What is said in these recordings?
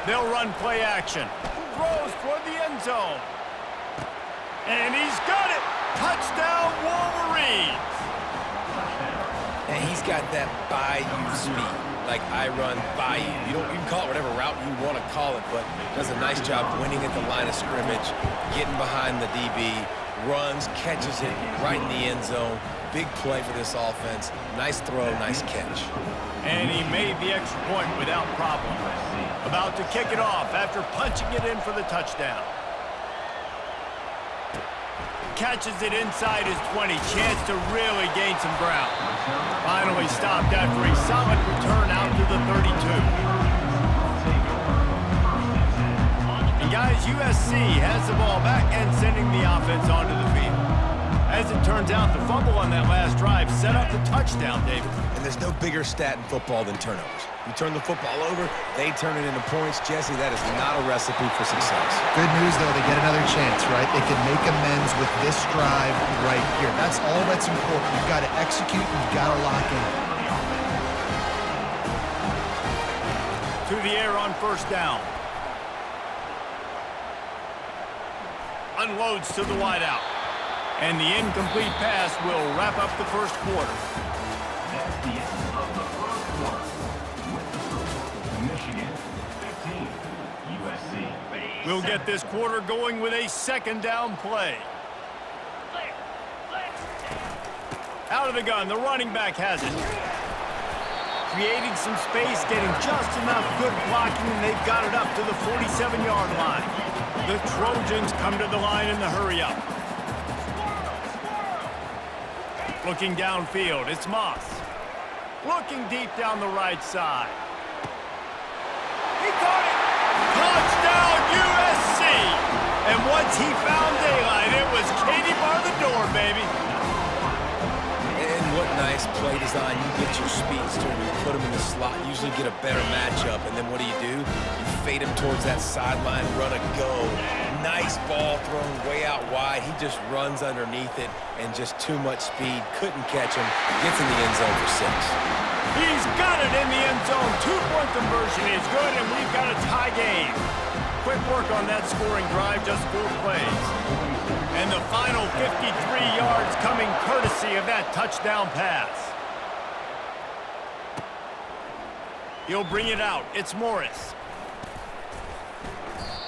They'll run play action. Throws toward the end zone. And he's got it. Touchdown, Wolverines. And he's got that bayou speed. Like I run bayou. You can call it whatever route you want to call it, but does a nice job winning at the line of scrimmage, getting behind the DB, runs, catches it right in the end zone. Big play for this offense. Nice throw, nice catch. And he made the extra point without problem. About to kick it off after punching it in for the touchdown. Catches it inside his 20. Chance to really gain some ground. Finally stopped after a solid return out to the 32. And guys, USC has the ball back and sending the offense onto the field. As it turns out, the fumble on that last drive set up the touchdown, David. And there's no bigger stat in football than turnovers. You turn the football over, they turn it into points. Jesse, that is not a recipe for success. Good news, though, they get another chance, right? They can make amends with this drive right here. That's all that's important. You've got to execute, you've got to lock in. To the air on first down. Unloads to the wideout. And the incomplete pass will wrap up the first quarter. That's the end of the first quarter. Michigan 15, USC. We'll get this quarter going with a second down play. Out of the gun, the running back has it. Creating some space, getting just enough good blocking, and they've got it up to the 47-yard line. The Trojans come to the line in the hurry-up. Looking downfield, it's Moss. Looking deep down the right side. He caught it! Touchdown, USC! And once he found daylight, it was Katie bar the door, baby. And what nice play design. You get your speedster and you put him in the slot, usually get a better matchup. And then what do? You fade him towards that sideline, run a go. Nice ball thrown way out wide. He just runs underneath it and just too much speed. Couldn't catch him. Gets in the end zone for 6. He's got it in the end zone. 2-point conversion is good, and we've got a tie game. Quick work on that scoring drive, just 4 plays. And the final 53 yards coming courtesy of that touchdown pass. He'll bring it out. It's Morris.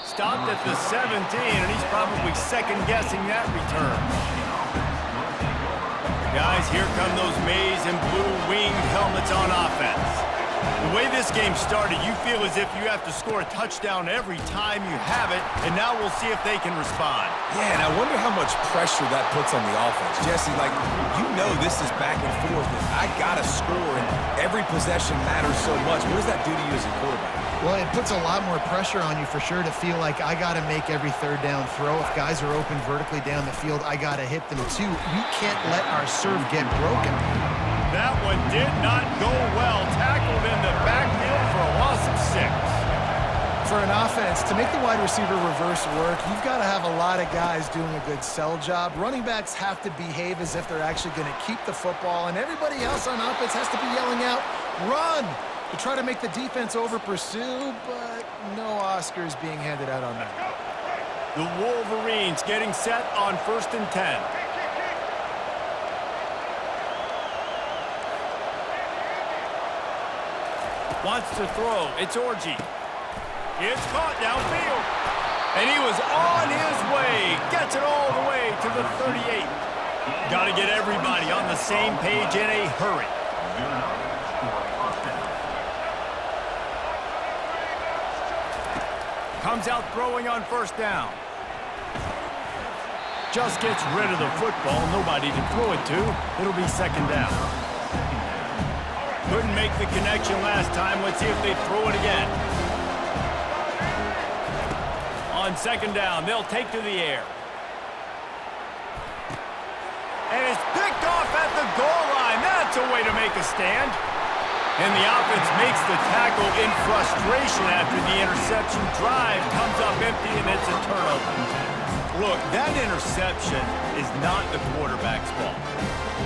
Stopped at the 17, and he's probably second-guessing that return. Guys, here come those maize and blue winged helmets on offense. The way this game started, you feel as if you have to score a touchdown every time you have it, and now we'll see if they can respond. Yeah, and I wonder how much pressure that puts on the offense. Jesse, like, you know this is back and forth, and I got to score, and every possession matters so much. What does that do to you as a quarterback? Well, it puts a lot more pressure on you for sure to feel like I got to make every third down throw. If guys are open vertically down the field, I got to hit them too. You can't let our serve get broken. That one did not go well. Tackled in the backfield for a loss of 6. For an offense, to make the wide receiver reverse work, you've got to have a lot of guys doing a good sell job. Running backs have to behave as if they're actually going to keep the football, and everybody else on offense has to be yelling out, "Run!" to try to make the defense over-pursue, but no Oscars being handed out on that. The Wolverines getting set on 1st and 10. Wants to throw. It's Orji. It's caught downfield. And he was on his way. Gets it all the way to the 38. Got to get everybody on the same page in a hurry. Comes out throwing on 1st down. Just gets rid of the football. Nobody to throw it to. It'll be 2nd down. Couldn't make the connection last time. Let's see if they throw it again. On 2nd down, they'll take to the air. And it's picked off at the goal line. That's a way to make a stand. And the offense makes the tackle in frustration after the interception. Drive comes up empty, and it's a turnover. Look, that interception is not the quarterback's fault.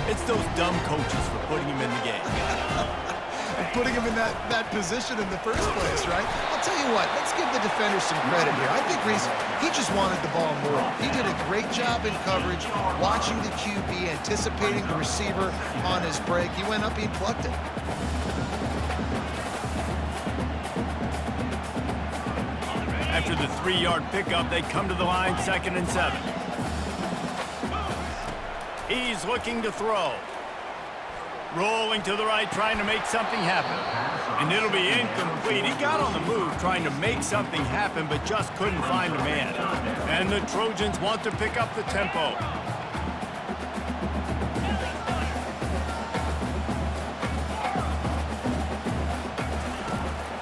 It's those dumb coaches for putting him in the game. and putting him in that position in the first place, right? I'll tell you what, let's give the defender some credit here. I think Reese, he just wanted the ball more. He did a great job in coverage, watching the QB, anticipating the receiver on his break. He went up, he plucked it. After the 3-yard pickup, they come to the line, 2nd and 7. He's looking to throw. Rolling to the right, trying to make something happen. And it'll be incomplete. He got on the move, trying to make something happen, but just couldn't find a man. And the Trojans want to pick up the tempo.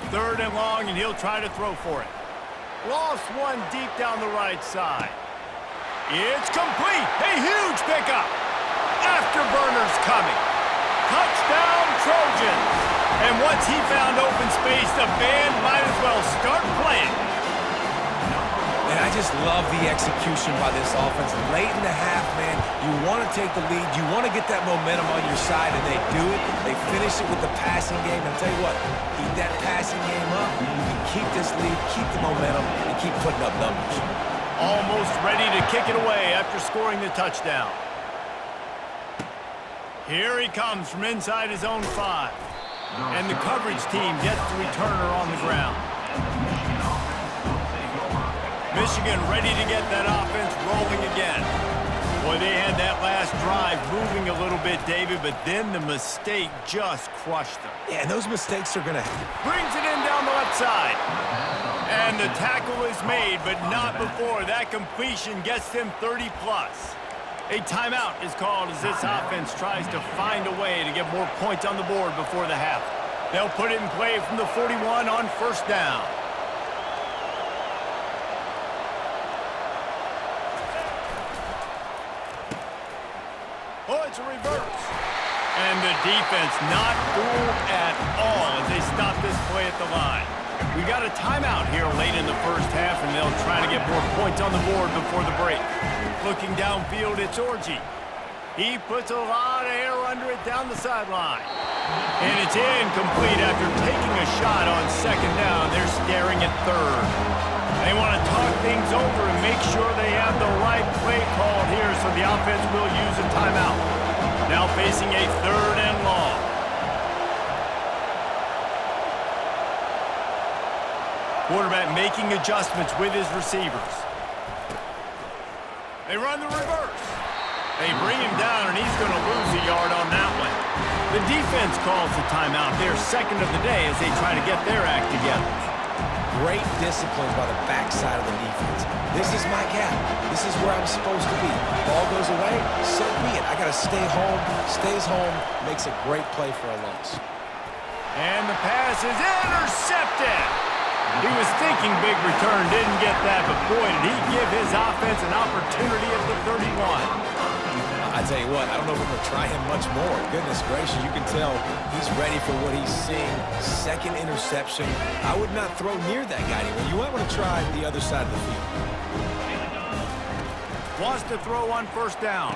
Third and long, and he'll try to throw for it. Lost one deep down the right side. It's complete. A huge pickup. Afterburners coming. Touchdown, Trojans. And once he found open space, the band might as well start playing. And I just love the execution by this offense. Late in the half, man, you want to take the lead. You want to get that momentum on your side, and they do it. They finish it with the passing game. And I'll tell you what, keep that passing game up. You can keep this lead, keep the momentum, and keep putting up numbers. Almost ready to kick it away after scoring the touchdown. Here he comes from inside his own 5. And the coverage team gets the returner on the ground. Michigan ready to get that offense rolling again. Boy, they had that last drive moving a little bit, David, but then the mistake just crushed them. Yeah, and those mistakes are going to... Brings it in down the left side. And the tackle is made, but not before that completion gets them 30-plus. A timeout is called as this offense tries to find a way to get more points on the board before the half. They'll put it in play from the 41 on 1st down. Oh, it's a reverse. And the defense not fooled at all as they stop this play at the line. We got a timeout here late in the first half, and they'll try to get more points on the board before the break. Looking downfield, it's Orji. He puts a lot of air under it down the sideline. And it's incomplete after taking a shot on 2nd down. They're staring at 3rd. They want to talk things over and make sure they have the right play called here, so the offense will use a timeout. Now facing a 3rd and long. Quarterback making adjustments with his receivers. They run the reverse. They bring him down, and he's going to lose a yard on that one. The defense calls the timeout. They're 2nd of the day as they try to get their act together. Great discipline by the backside of the defense. This is my gap. This is where I'm supposed to be. Ball goes away, so be it. I got to stay home. Stays home. Makes a great play for a loss. And the pass is intercepted. He was thinking big return, didn't get that, but boy, did he give his offense an opportunity at the 31. I tell you what, I don't know if I'm going to try him much more. Goodness gracious, you can tell he's ready for what he's seeing. 2nd interception. I would not throw near that guy anymore. You might want to try the other side of the field. Wants to throw on 1st down.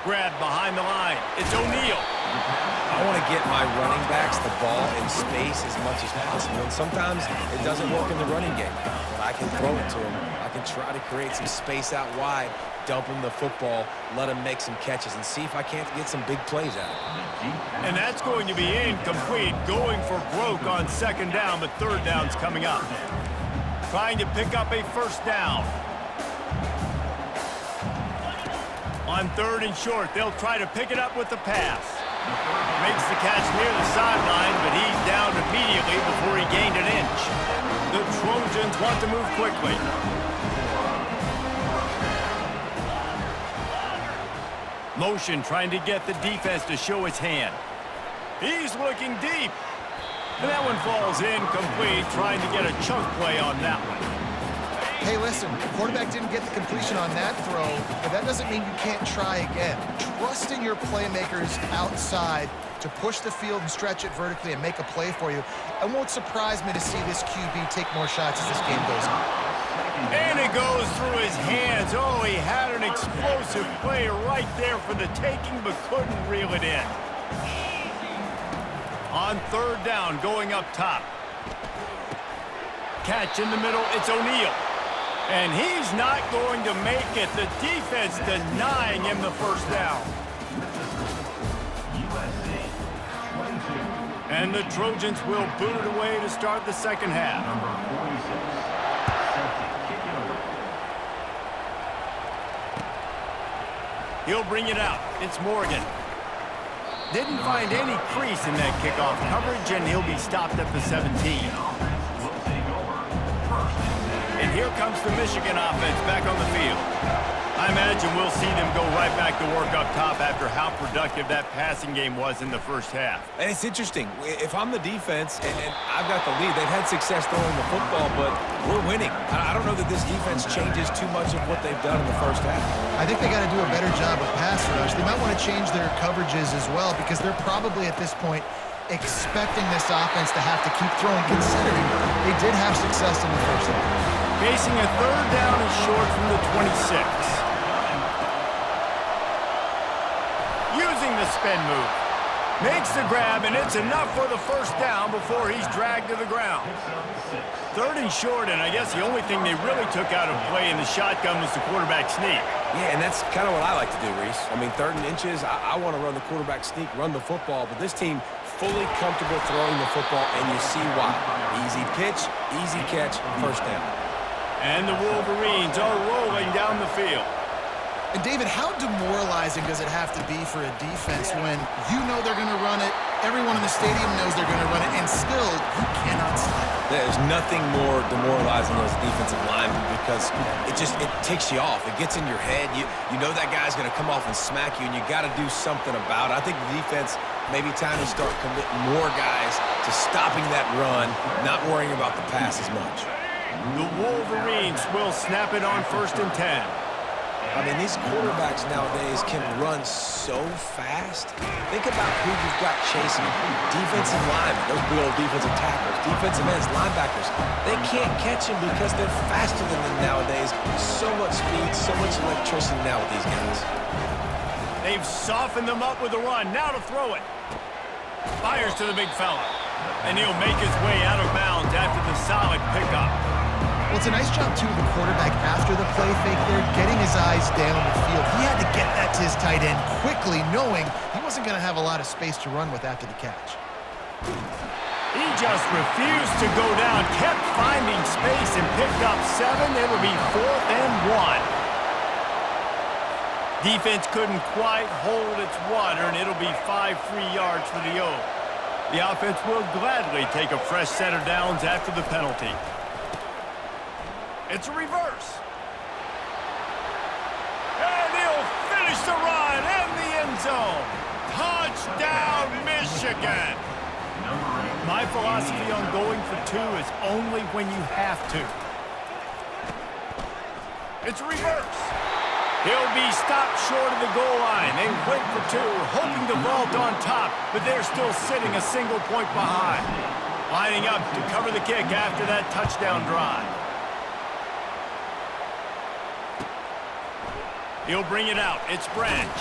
Grabbed behind the line. It's O'Neal. I want to get my running backs the ball in space as much as possible. And sometimes it doesn't work in the running game. But I can throw it to him. I can try to create some space out wide, dump him the football, let him make some catches, and see if I can't get some big plays out of him. And that's going to be incomplete. Going for broke on 2nd down, but 3rd down's coming up. Trying to pick up a 1st down. On 3rd and short, they'll try to pick it up with the pass. Makes the catch near the sideline, but he's down immediately before he gained an inch. The Trojans want to move quickly. Motion trying to get the defense to show its hand. He's looking deep. And that one falls incomplete, trying to get a chunk play on that one. Hey, listen, the quarterback didn't get the completion on that throw, but that doesn't mean you can't try again. Trust in your playmakers outside to push the field and stretch it vertically and make a play for you. It won't surprise me to see this QB take more shots as this game goes on. And it goes through his hands. Oh, he had an explosive play right there for the taking, but couldn't reel it in. On third down, going up top. Catch in the middle, it's O'Neal. And he's not going to make it. The defense denying him the first down. And the Trojans will boot it away to start the second half. Number 46, Celtic kick it away. He'll bring it out. It's Morgan. Didn't find any crease in that kickoff coverage, and he'll be stopped at the 17. And here comes the Michigan offense back on the field. I imagine we'll see them go right back to work up top after how productive that passing game was in the first half. And it's interesting. If I'm the defense and I've got the lead, they've had success throwing the football, but we're winning. I don't know that this defense changes too much of what they've done in the first half. I think they got to do a better job of pass rush. They might want to change their coverages as well because they're probably at this point expecting this offense to have to keep throwing, considering they did have success in the first half. Facing a third down and short from the 26. Using the spin move. Makes the grab, and it's enough for the first down before he's dragged to the ground. Third and short, and I guess the only thing they really took out of play in the shotgun was the quarterback sneak. Yeah, and that's kind of what I like to do, Reese. I mean, third and inches, I want to run the quarterback sneak, run the football, but this team fully comfortable throwing the football, and you see why. Easy pitch, easy catch, first down. And the Wolverines are rolling down the field. And David, how demoralizing does it have to be for a defense when you know they're going to run it, everyone in the stadium knows they're going to run it, and still you cannot stop it? There's nothing more demoralizing as a defensive lineman because it takes you off. It gets in your head. You know that guy's going to come off and smack you, and you got to do something about it. I think the defense maybe time to start committing more guys to stopping that run, not worrying about the pass as much. The Wolverines will snap it on 1st and 10. I mean, these quarterbacks nowadays can run so fast. Think about who you've got chasing you. Defensive linemen, those big old defensive tackles, defensive ends, linebackers. They can't catch them because they're faster than them nowadays. So much speed, so much electricity now with these guys. They've softened them up with a run. Now to throw it. Fires to the big fella. And he'll make his way out of bounds after the solid pickup. Well, it's a nice job, too, of the quarterback after the play fake there, getting his eyes down the field. He had to get that to his tight end quickly, knowing he wasn't going to have a lot of space to run with after the catch. He just refused to go down, kept finding space and picked up 7. It'll be 4th and 1. Defense couldn't quite hold its water, and it'll be 5 free yards for the O. The offense will gladly take a fresh set of downs after the penalty. It's a reverse. And he'll finish the run in the end zone. Touchdown, Michigan. My philosophy on going for 2 is only when you have to. It's a reverse. He'll be stopped short of the goal line. They went for 2, hoping to vault on top, but they're still sitting a single point behind. Lining up to cover the kick after that touchdown drive. He'll bring it out. It's Branch.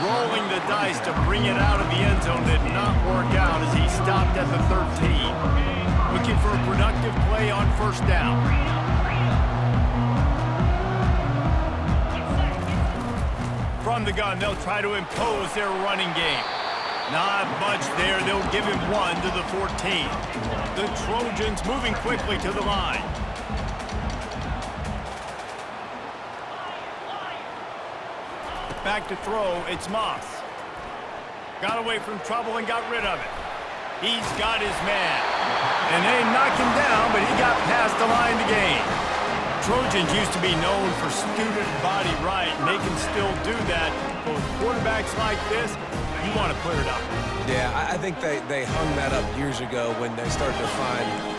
Rolling the dice to bring it out of the end zone did not work out as he stopped at the 13. Looking for a productive play on 1st down. From the gun, they'll try to impose their running game. Not much there. They'll give him 1 to the 14. The Trojans moving quickly to the line. Back to throw, it's Moss. Got away from trouble and got rid of it. He's got his man. And they knocked him down, but he got past the line to gain. Trojans used to be known for student body right, and they can still do that. But with quarterbacks like this, you want to put it up. Yeah, I think they hung that up years ago when they started to find,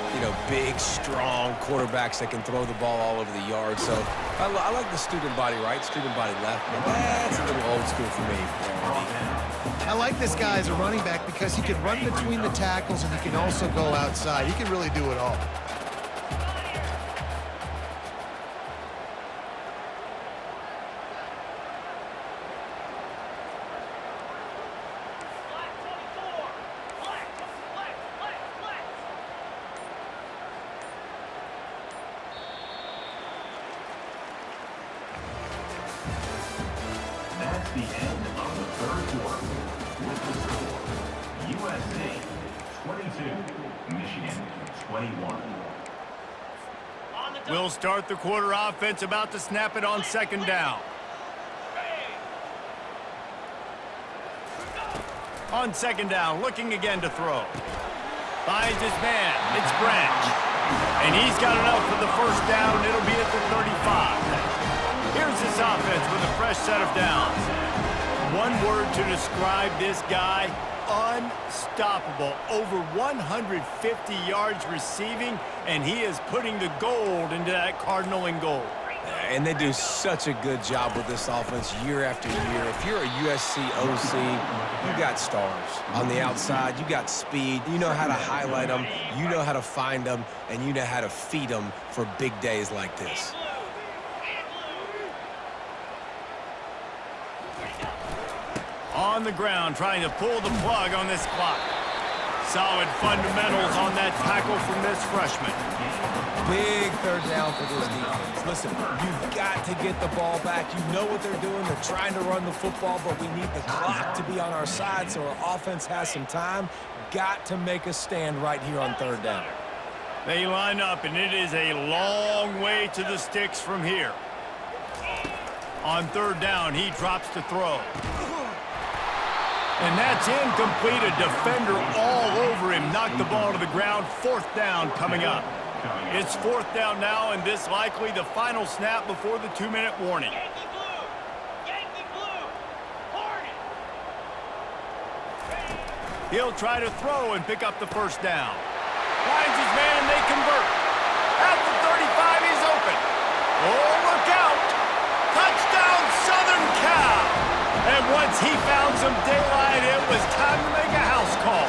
big, strong quarterbacks that can throw the ball all over the yard. So I like the student body right, student body left, but that's a little old school for me. I like this guy as a running back because he can run between the tackles and he can also go outside. He can really do it all. the end of the third quarter with the score USC 22, Michigan 21. We'll start the quarter offense, about to snap it on second down. On second down, looking again to throw. Finds his man. It's Branch. And he's got enough for the first down. It'll be at the 35. Here's this offense with a fresh set of downs. One word to describe this guy: unstoppable. Over 150 yards receiving, and he is putting the gold into that Cardinal and gold. And they do such a good job with this offense year after year. If you're a USC OC, you got stars. On the outside, you got speed. You know how to highlight them. You know how to find them. And you know how to feed them for big days like this. On the ground, trying to pull the plug on this clock. Solid fundamentals on that tackle from this freshman. Big third down for this defense. Listen, you've got to get the ball back. You know what they're doing. They're trying to run the football, but we need the clock to be on our side so our offense has some time. Got to make a stand right here on third down. They line up, and it is a long way to the sticks from here. On third down, he drops to throw. And that's incomplete. A defender all over him. Knocked the ball to the ground. Fourth down coming up. It's fourth down now, and this likely the final snap before the 2-minute warning. Yankee blue! Yankee blue! Hornet! He'll try to throw and pick up the first down. Finds his man, they convert. At the 35, he's open. Oh, look out! Touchdown, Southern Cal! And once he found some daylight, it was time to make a house call.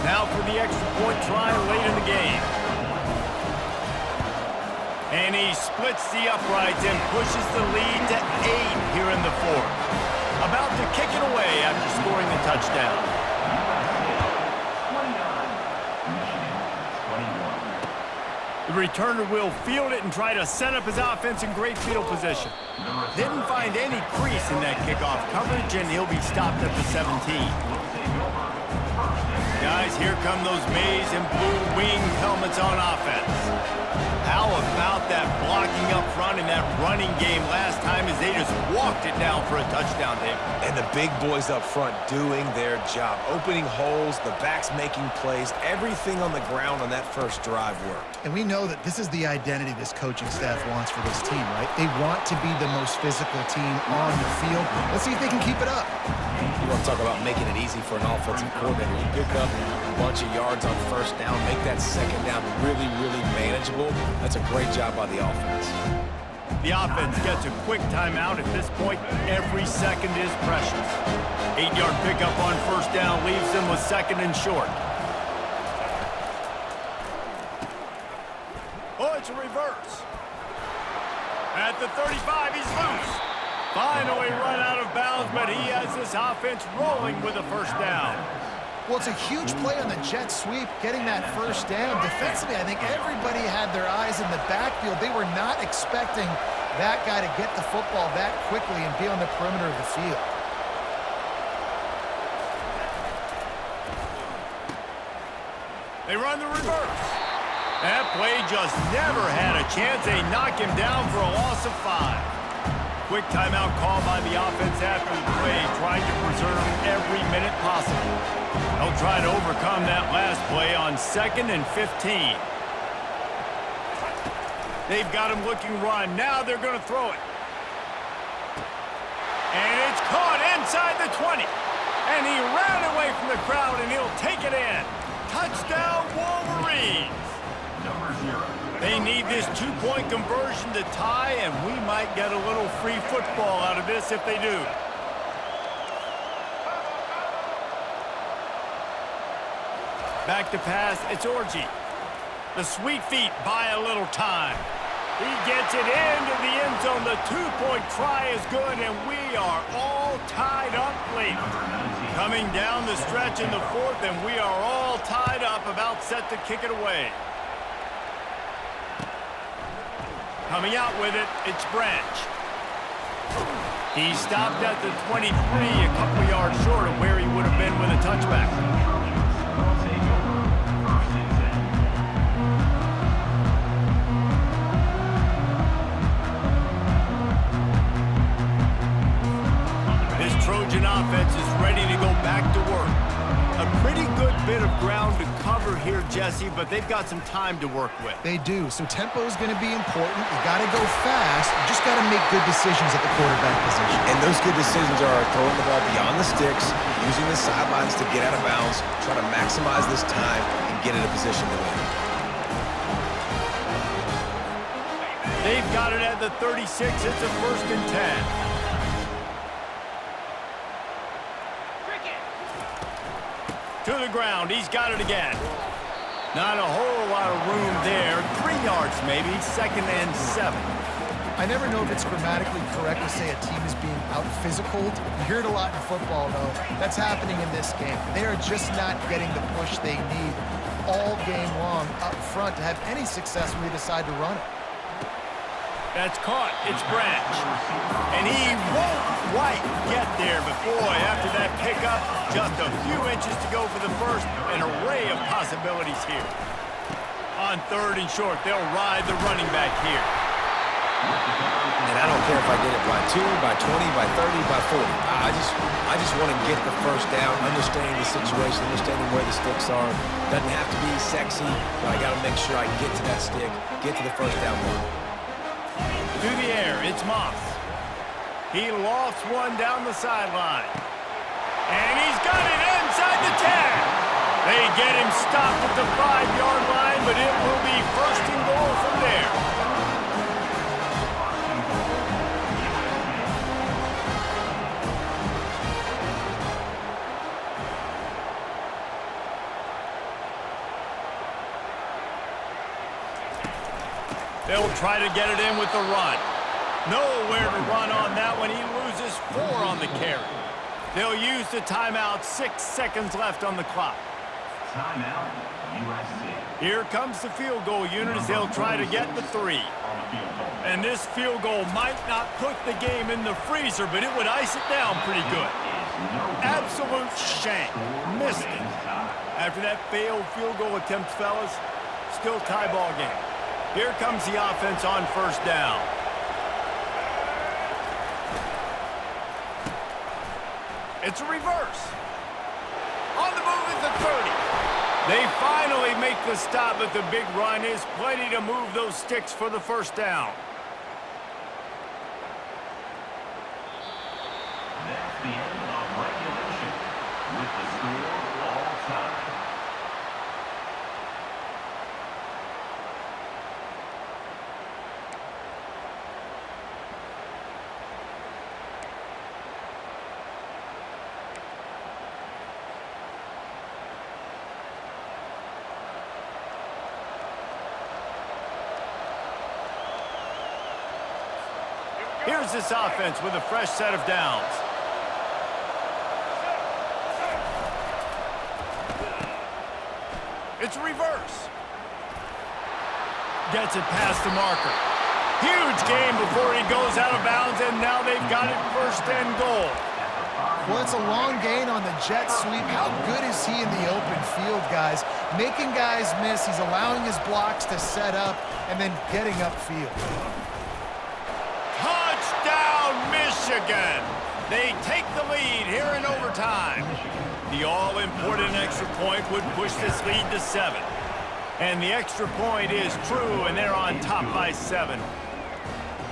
Now for the extra point try late in the game. And he splits the uprights and pushes the lead to 8 here in the fourth. About to kick it away after scoring the touchdown. The returner will field it and try to set up his offense in great field position. Didn't find any crease in that kickoff coverage, and he'll be stopped at the 17. Guys, here come those maize and blue winged helmets on offense. How about that blocking up front in that running game last time as they just walked it down for a touchdown, Dave? And the big boys up front doing their job. Opening holes, the backs making plays, everything on the ground on that first drive worked. And we know that this is the identity this coaching staff wants for this team, right? They want to be the most physical team on the field. Let's see if they can keep it up. You want to talk about making it easy for an offensive coordinator. You pick up a bunch of yards on first down, make that second down really, really manageable. That's a great job by the offense. The offense gets a quick timeout. At this point, every second is precious. 8-yard pickup on first down leaves them with second and short. Oh, it's a reverse. At the 35, he's loose. Finally run out of bounds, but he has this offense rolling with a first down. Well, it's a huge play on the jet sweep, getting that first down. Defensively, I think everybody had their eyes in the backfield. They were not expecting that guy to get the football that quickly and be on the perimeter of the field. They run the reverse. That play just never had a chance. They knock him down for a loss of 5. Quick timeout call by the offense after the play, trying to preserve every minute possible. They'll try to overcome that last play on 2nd and 15. They've got him looking run. Now they're going to throw it. And it's caught inside the 20. And he ran away from the crowd, and he'll take it in. Touchdown, Wolverines. They need this 2-point conversion to tie, and we might get a little free football out of this if they do. Back to pass, it's Orji. The sweet feet buy a little time. He gets it into the end zone. The two-point try is good, and we are all tied up late. Coming down the stretch in the fourth, and we are all tied up, about set to kick it away. Coming out with it, it's Branch. He stopped at the 23, a couple yards short of where he would have been with a touchback. This Trojan offense is ready to go back to work. A pretty good bit of ground to cover here, Jesse, but they've got some time to work with. They do, so tempo is going to be important. You got to go fast. You just got to make good decisions at the quarterback position. And those good decisions are throwing the ball beyond the sticks, using the sidelines to get out of bounds, trying to maximize this time and get in a position to win. They've got it at the 36. It's a 1st and 10. To the ground. He's got it again. Not a whole lot of room there. 3 yards maybe. 2nd and 7. I never know if it's grammatically correct to say a team is being out-physicaled. You hear it a lot in football, though. That's happening in this game. They are just not getting the push they need all game long up front to have any success when they decide to run it. That's caught. It's Branch. And he won't quite get there, but boy, after that pickup, just a few inches to go for the first. An array of possibilities here. On 3rd and short, they'll ride the running back here. And I don't care if I get it by 2, by 20, by 30, by 40. I just want to get the first down, understanding the situation, understanding where the sticks are. Doesn't have to be sexy, but I got to make sure I get to that stick, get to the first down line. Through the air, it's Moss. He lofts one down the sideline. And he's got it inside the 10. They get him stopped at the 5-yard line, but it will be 1st and goal from there. They'll try to get it in with the run. Nowhere to run on that one. He loses 4 on the carry. They'll use the timeout. 6 seconds left on the clock. Timeout, USC. Here comes the field goal unit as they'll try to get the 3. And this field goal might not put the game in the freezer, but it would ice it down pretty good. Absolute shank. Missed it. After that failed field goal attempt, fellas, still tie ball game. Here comes the offense on 1st down. It's a reverse. On the move at the 30. They finally make the stop, but the big run is plenty to move those sticks for the 1st down. That's the end of regulation with the score all time. Here's this offense with a fresh set of downs. It's a reverse. Gets it past the marker. Huge game before he goes out of bounds, and now they've got it 1st and goal. Well, it's a long gain on the jet sweep. How good is he in the open field, guys? Making guys miss. He's allowing his blocks to set up and then getting upfield. Touchdown, Michigan! They take the lead here in overtime. The all-important extra point would push this lead to 7. And the extra point is true, and they're on top by 7.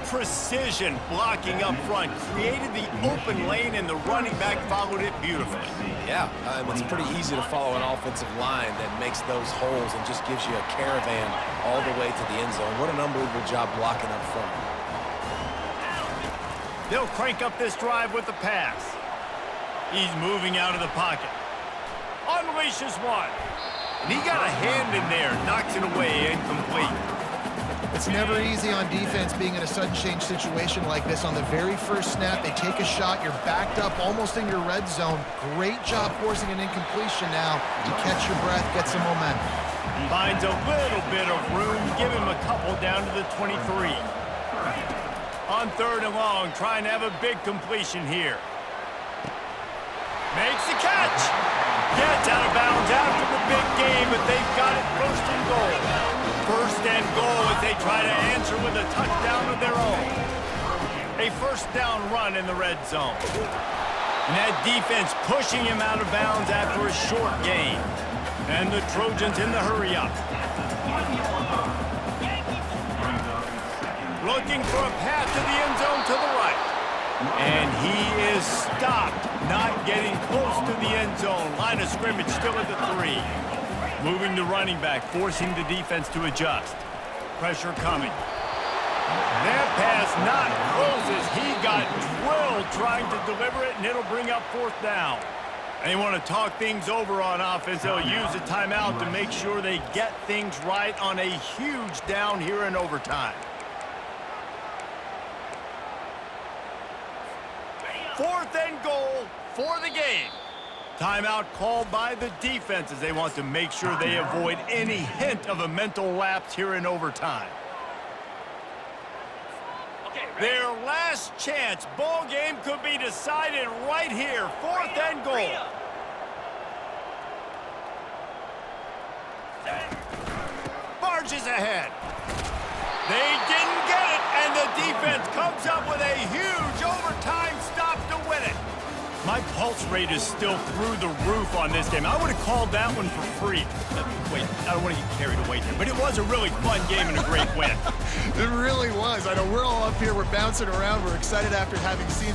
Precision blocking up front created the open lane, and the running back followed it beautifully. Yeah, it's pretty easy to follow an offensive line that makes those holes and just gives you a caravan all the way to the end zone. What an unbelievable job blocking up front. They'll crank up this drive with the pass. He's moving out of the pocket. Unleashes one. And he got a hand in there, knocks it away, incomplete. It's never easy on defense being in a sudden change situation like this. On the very first snap, they take a shot. You're backed up almost in your red zone. Great job forcing an incompletion now to catch your breath, get some momentum. Finds a little bit of room, give him a couple down to the 23. On 3rd and long, trying to have a big completion here. Makes the catch. Gets out of bounds after the big game, but they've got it 1st and goal. 1st and goal as they try to answer with a touchdown of their own. A 1st down run in the red zone. And that defense pushing him out of bounds after a short gain. And the Trojans in the hurry up. Looking for a path to the end zone to the right. And he is stopped, not getting close to the end zone. Line of scrimmage still at the 3. Moving the running back, forcing the defense to adjust. Pressure coming. That pass not closes. He got drilled trying to deliver it, and it'll bring up 4th down. They want to talk things over on offense. They'll use a timeout to make sure they get things right on a huge down here in overtime. 4th and goal for the game. Timeout called by the defense as they want to make sure they avoid any hint of a mental lapse here in overtime. Their last chance. Ball game could be decided right here. 4th and goal. Barges ahead. They didn't get it, and the defense comes up with a huge overtime stop to win it. My pulse rate is still through the roof on this game. I would have called that one for free. Wait, I don't want to get carried away here, but it was a really fun game and a great win. It really was. I know we're all up here, we're bouncing around, we're excited after having seen